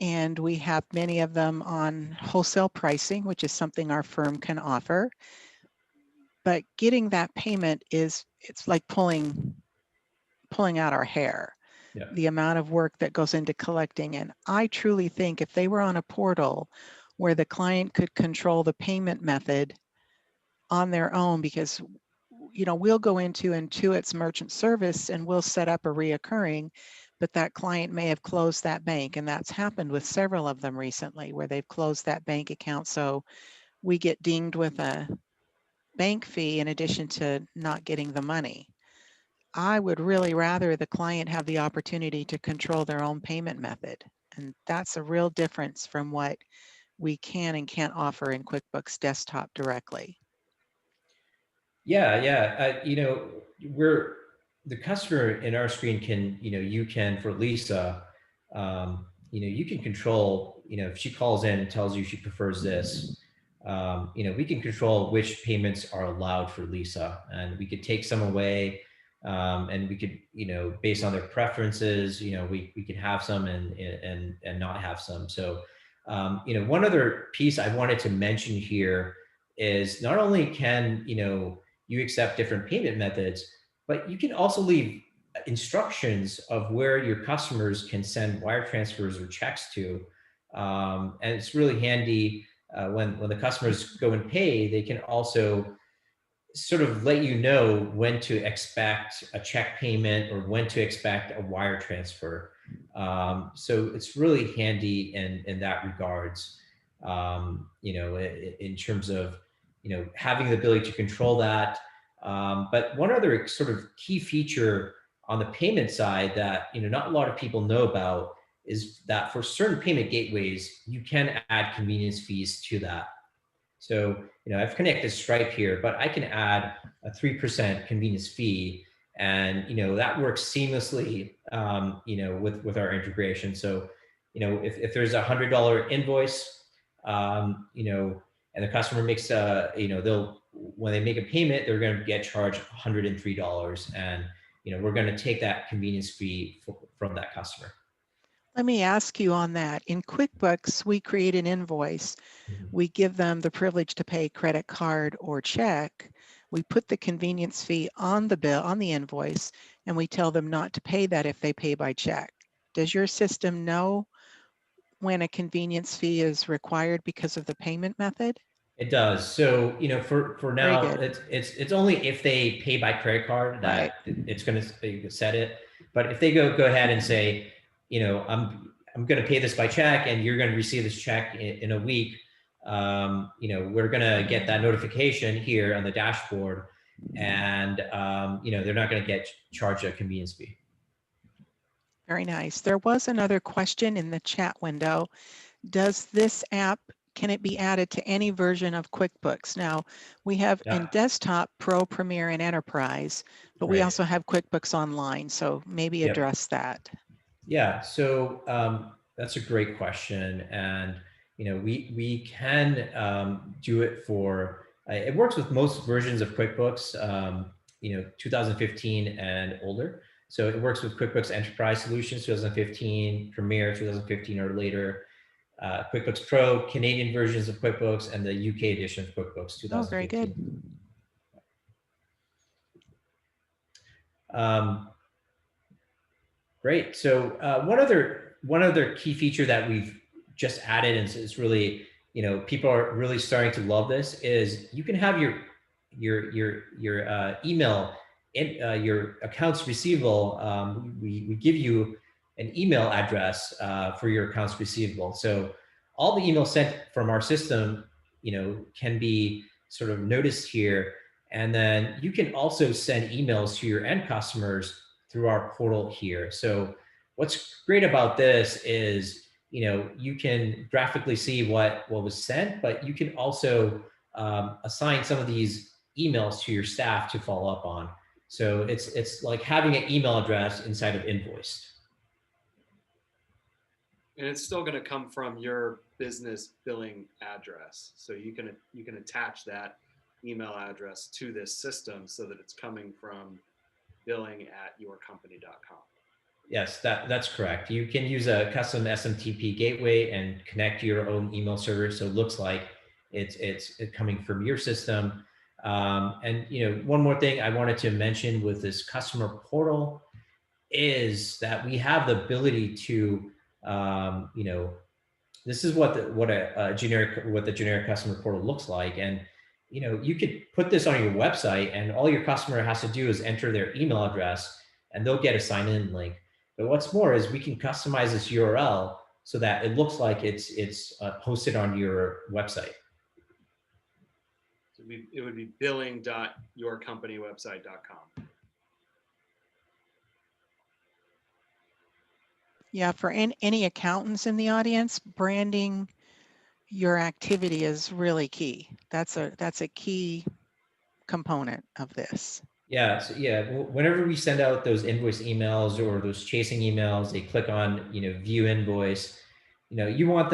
and we have many of them on wholesale pricing, which is something our firm can offer. But getting that payment it's like pulling out our hair. Yeah. The amount of work that goes into collecting. And I truly think if they were on a portal where the client could control the payment method on their own, because we'll go into Intuit's merchant service and we'll set up a reoccurring, but that client may have closed that bank. And that's happened with several of them recently where they've closed that bank account. So we get dinged with a bank fee in addition to not getting the money. I would really rather the client have the opportunity to control their own payment method. And that's a real difference from what we can and can't offer in QuickBooks Desktop directly. Yeah. We're the customer in our screen can, you can, for Lisa, you can control, if she calls in and tells you she prefers this, we can control which payments are allowed for Lisa, and we could take some away. And we could, based on their preferences, we could have some and not have some. So, one other piece I wanted to mention here is not only can, you accept different payment methods, but you can also leave instructions of where your customers can send wire transfers or checks to. And it's really handy when the customers go and pay, they can also sort of let you know when to expect a check payment or when to expect a wire transfer. So it's really handy in that regards, in terms of, having the ability to control that. But one other sort of key feature on the payment side that, not a lot of people know about is that for certain payment gateways, you can add convenience fees to that. So, I've connected Stripe here, but I can add a 3% convenience fee, and, that works seamlessly, with our integration. So, if there's a $100 invoice, and the customer makes, when they make a payment, they're going to get charged $103, and, we're going to take that convenience fee from that customer. Let me ask you on that. In QuickBooks, we create an invoice. We give them the privilege to pay credit card or check. We put the convenience fee on the bill, on the invoice, and we tell them not to pay that if they pay by check. Does your system know when a convenience fee is required because of the payment method? It does. So, for now, it's only if they pay by credit card that it's going to set it. But if they go ahead and say, you know, I'm going to pay this by check and you're going to receive this check in a week, you know, we're going to get that notification here on the dashboard, and you know, they're not going to get charged a convenience fee. Very nice. There was another question in the chat window. Does this app, can it be added to any version of QuickBooks? Now, we have in Desktop, Pro, Premier, and Enterprise, but we also have QuickBooks Online, so maybe address that. Yeah, so that's a great question. And, you know, we can do it for, it works with most versions of QuickBooks, you know, 2015 and older. So it works with QuickBooks Enterprise Solutions 2015, Premier 2015 or later, QuickBooks Pro, Canadian versions of QuickBooks, and the UK edition of QuickBooks 2015. Oh, very good. Great. So one other key feature that we've just added, and it's really, you know, people are really starting to love this, is you can have your email in your accounts receivable. We give you an email address for your accounts receivable. So all the emails sent from our system, you know, can be sort of noticed here. And then you can also send emails to your end customers through our portal here. So what's great about this is, you know, you can graphically see what was sent, but you can also assign some of these emails to your staff to follow up on. So it's like having an email address inside of Invoiced. And it's still going to come from your business billing address. So you can attach that email address to this system so that it's coming from billing@yourcompany.com. Yes, that's correct. You can use a custom SMTP gateway and connect to your own email server, so it looks like it's coming from your system. And you know, one more thing I wanted to mention with this customer portal is that we have the ability to, you know, this is what the generic customer portal looks like, and you know, you could put this on your website, and all your customer has to do is enter their email address, and they'll get a sign-in link. But what's more is we can customize this URL so that it looks like it's hosted on your website. So it would be billing.yourcompany.website.com. Yeah, for any accountants in the audience, branding your activity is really key. That's a key component of this. Yeah, so yeah, whenever we send out those invoice emails or those chasing emails, they click on, you know, view invoice. You know, you want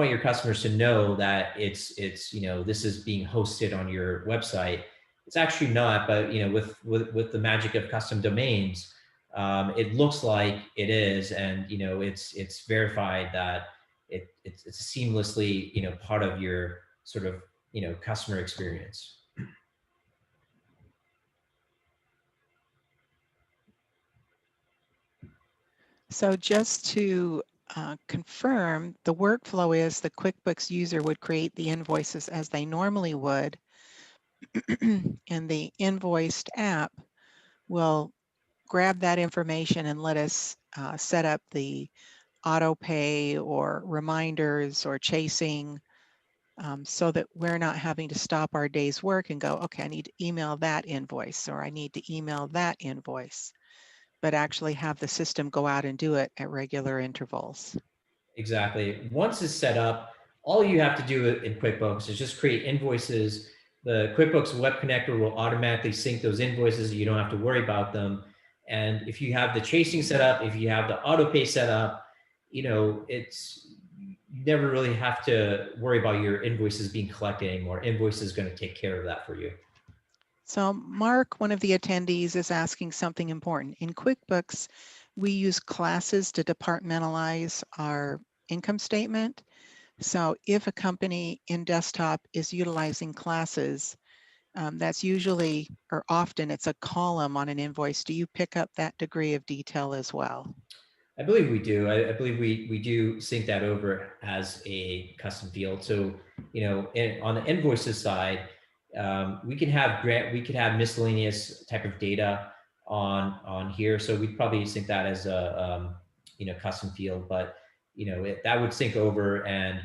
your customers to know that it's you know, this is being hosted on your website. It's actually not, but you know, with the magic of custom domains, it looks like it is, and you know, it's verified that it's seamlessly, you know, part of your sort of, you know, customer experience. So just to confirm, the workflow is the QuickBooks user would create the invoices as they normally would, and the invoiced app will grab that information and let us set up the auto pay or reminders or chasing, so that we're not having to stop our day's work and go, okay, I need to email that invoice, or I need to email that invoice, but actually have the system go out and do it at regular intervals. Exactly. Once it's set up, all you have to do in QuickBooks is just create invoices. The QuickBooks Web Connector will automatically sync those invoices. You don't have to worry about them. And if you have the chasing set up, if you have the auto pay set up, you know, you never really have to worry about your invoices being collected anymore. Invoice is going to take care of that for you. So Mark, one of the attendees, is asking something important. In QuickBooks, we use classes to departmentalize our income statement. So if a company in Desktop is utilizing classes, that's usually, or often, it's a column on an invoice. Do you pick up that degree of detail as well? I believe we do. I believe we do sync that over as a custom field. So, you know, on the invoices side, we could have miscellaneous type of data. on here. So we'd probably sync that as a custom field, but that would sync over. And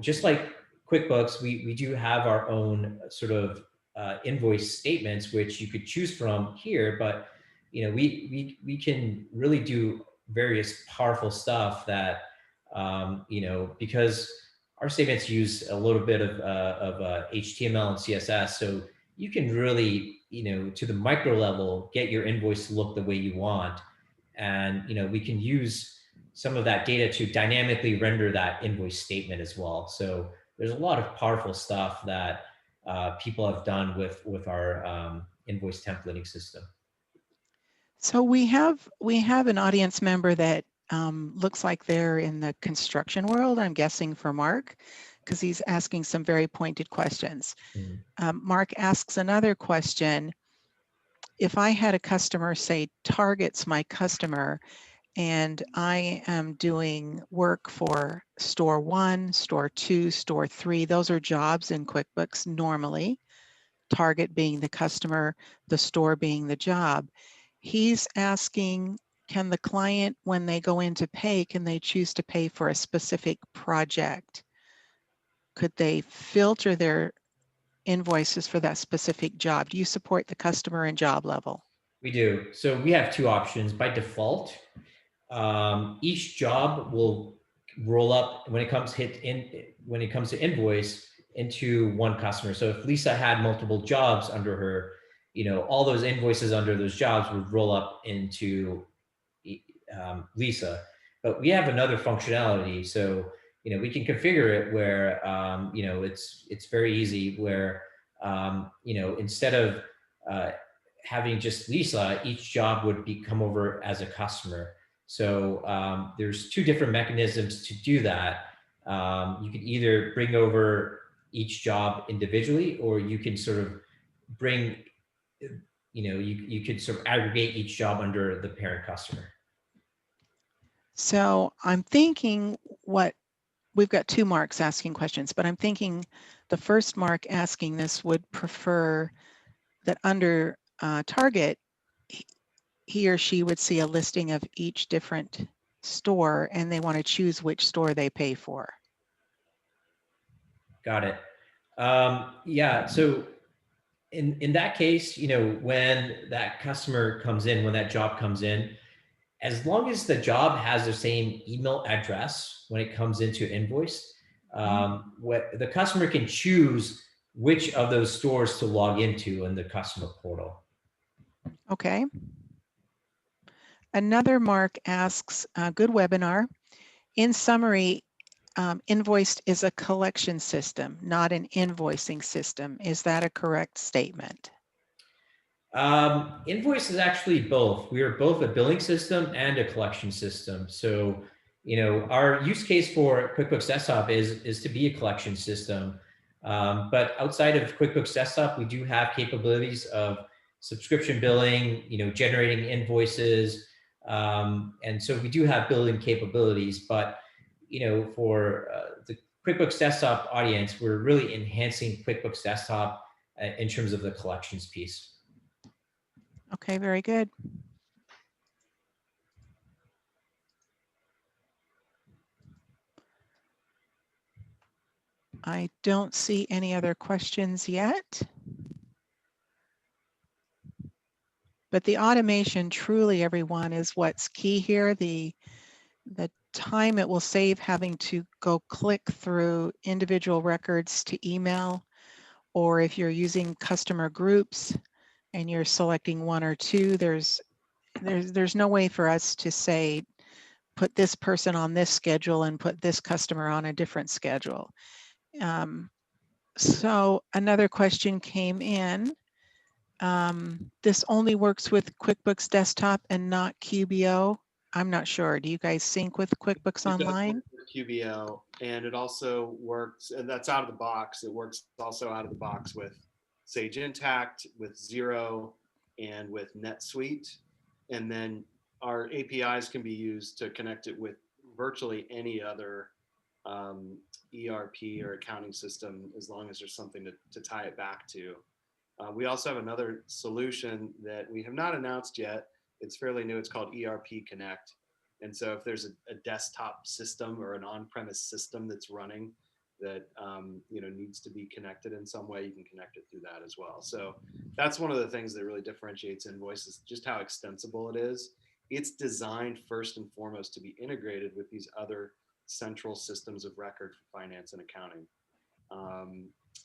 just like QuickBooks, we do have our own sort of invoice statements, which you could choose from here. But we can really do various powerful stuff that because our statements use a little bit of HTML and CSS, so you can really to the micro level get your invoice to look the way you want. And we can use some of that data to dynamically render that invoice statement as well. So there's a lot of powerful stuff that people have done with our invoice templating system. So we have an audience member that looks like they're in the construction world, I'm guessing for Mark, because he's asking some very pointed questions. Mark asks another question. If I had a customer, say Target's my customer, and I am doing work for store 1, store 2, store 3, those are jobs in QuickBooks normally, Target being the customer, the store being the job. He's asking, can the client, when they go in to pay, can they choose to pay for a specific project? Could they filter their invoices for that specific job? Do you support the customer and job level? We do. So we have two options. By default, each job will roll up when it comes to invoice into one customer. So if Lisa had multiple jobs under her, all those invoices under those jobs would roll up into Lisa. But we have another functionality. So we can configure it where it's very easy. Where instead of having just Lisa, each job would come over as a customer. So there's two different mechanisms to do that. You can either bring over each job individually, or you can sort of bring, you could sort of aggregate each job under the parent customer. So I'm thinking we've got two Marks asking questions, but I'm thinking the first Mark asking this would prefer that under Target, he or she would see a listing of each different store and they want to choose which store they pay for. Got it. Yeah. So in that case, when that customer comes in, when that job comes in, as long as the job has the same email address when it comes into invoice, what the customer can choose which of those stores to log into in the customer portal. Okay. Another Mark asks, good webinar. In summary, Invoiced is a collection system, not an invoicing system. Is that a correct statement? Invoice is actually both. We are both a billing system and a collection system. So, our use case for QuickBooks Desktop is to be a collection system. But outside of QuickBooks Desktop, we do have capabilities of subscription billing, generating invoices. And so we do have billing capabilities, but, for the QuickBooks Desktop audience, we're really enhancing QuickBooks Desktop in terms of the collections piece. Okay, very good. I don't see any other questions yet. But the automation truly, everyone, is what's key here. The time it will save having to go click through individual records to email, or if you're using customer groups and you're selecting one or two, there's no way for us to say, put this person on this schedule and put this customer on a different schedule. So another question came in. This only works with QuickBooks Desktop and not QBO. I'm not sure. Do you guys sync with QuickBooks Online? QBO, and it also works, and that's out of the box. It works also out of the box with Sage Intacct, with Xero, and with NetSuite. And then our APIs can be used to connect it with virtually any other ERP or accounting system, as long as there's something to tie it back to. We also have another solution that we have not announced yet. It's fairly new. It's called ERP Connect. And so if there's a desktop system or an on-premise system that's running that needs to be connected in some way, you can connect it through that as well. So that's one of the things that really differentiates Invoice, is just how extensible it is. It's designed first and foremost to be integrated with these other central systems of record for finance and accounting.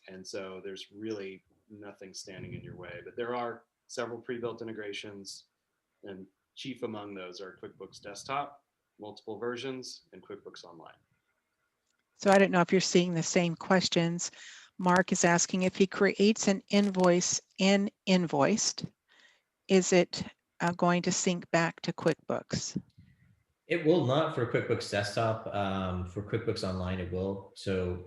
And so there's really nothing standing in your way, but there are several pre-built integrations, and chief among those are QuickBooks Desktop, multiple versions, and QuickBooks Online. So I don't know if you're seeing the same questions. Mark is asking if he creates an invoice in Invoiced, is it going to sync back to QuickBooks? It will not for QuickBooks Desktop. For QuickBooks Online, it will. So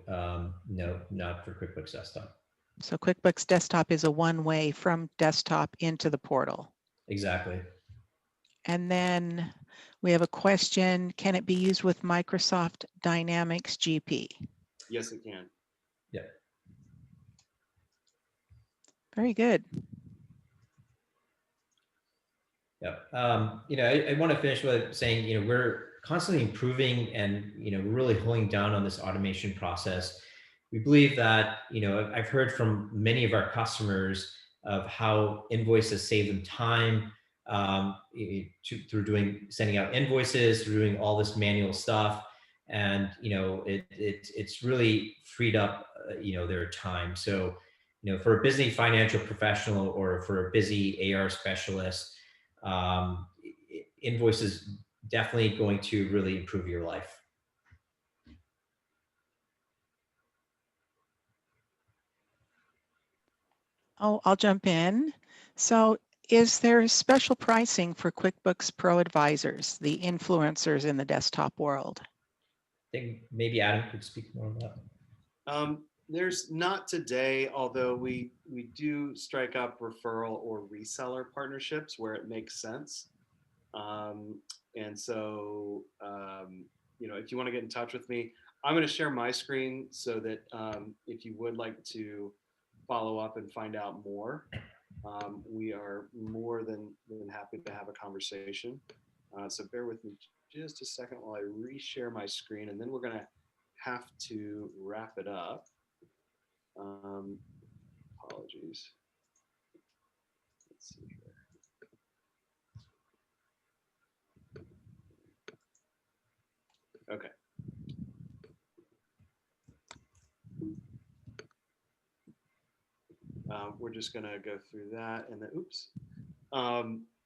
no, not for QuickBooks Desktop. So QuickBooks Desktop is a one-way from desktop into the portal. Exactly. And then we have a question, can it be used with Microsoft Dynamics GP? Yes, it can. Yeah. Very good. Yeah. I want to finish with saying, we're constantly improving and, we're really holding down on this automation process. We believe that, I've heard from many of our customers of how invoices save them time through sending out invoices, through doing all this manual stuff. And, it's really freed up, their time. So, for a busy financial professional or for a busy AR specialist, Invoice is definitely going to really improve your life. Oh, I'll jump in. So is there special pricing for QuickBooks Pro Advisors, the influencers in the desktop world? I think maybe Adam could speak more on that. There's not today, although we do strike up referral or reseller partnerships where it makes sense. And so, if you want to get in touch with me, I'm going to share my screen so that if you would like to follow up and find out more, we are more than happy to have a conversation. So bear with me just a second while I reshare my screen, and then we're going to have to wrap it up. Apologies. Let's see here. Okay. We're just going to go through that, and then, oops.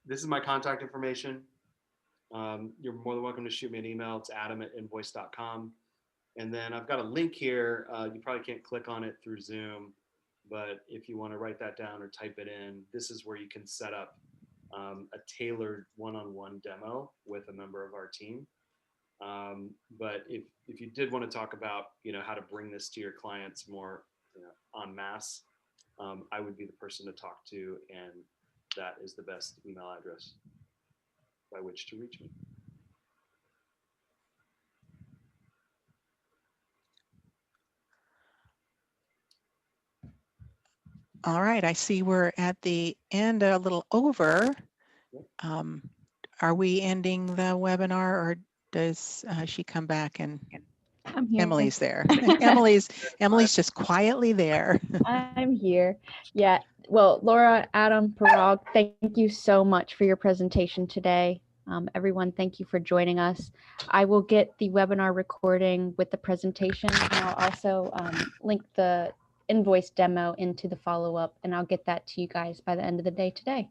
This is my contact information. You're more than welcome to shoot me an email. It's adam@invoice.com. And then I've got a link here. You probably can't click on it through Zoom, but if you want to write that down or type it in, this is where you can set up a tailored one-on-one demo with a member of our team. But if you did want to talk about, how to bring this to your clients more en masse, I would be the person to talk to, and that is the best email address by which to reach me. All right, I see we're at the end, a little over. Are we ending the webinar, or does she come back and I'm here. Emily's there? Emily's just quietly there. I'm here. Yeah. Well, Laura, Adam, Parag, thank you so much for your presentation today. Everyone, thank you for joining us. I will get the webinar recording with the presentation, and I'll also link the invoice demo into the follow-up, and I'll get that to you guys by the end of the day today.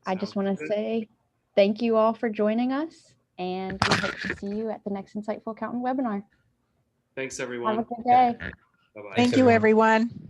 I just want to say thank you all for joining us, and we hope to see you at the next Insightful Accountant webinar. Thanks, everyone. Have a good day. Bye-bye. Thank you, everyone.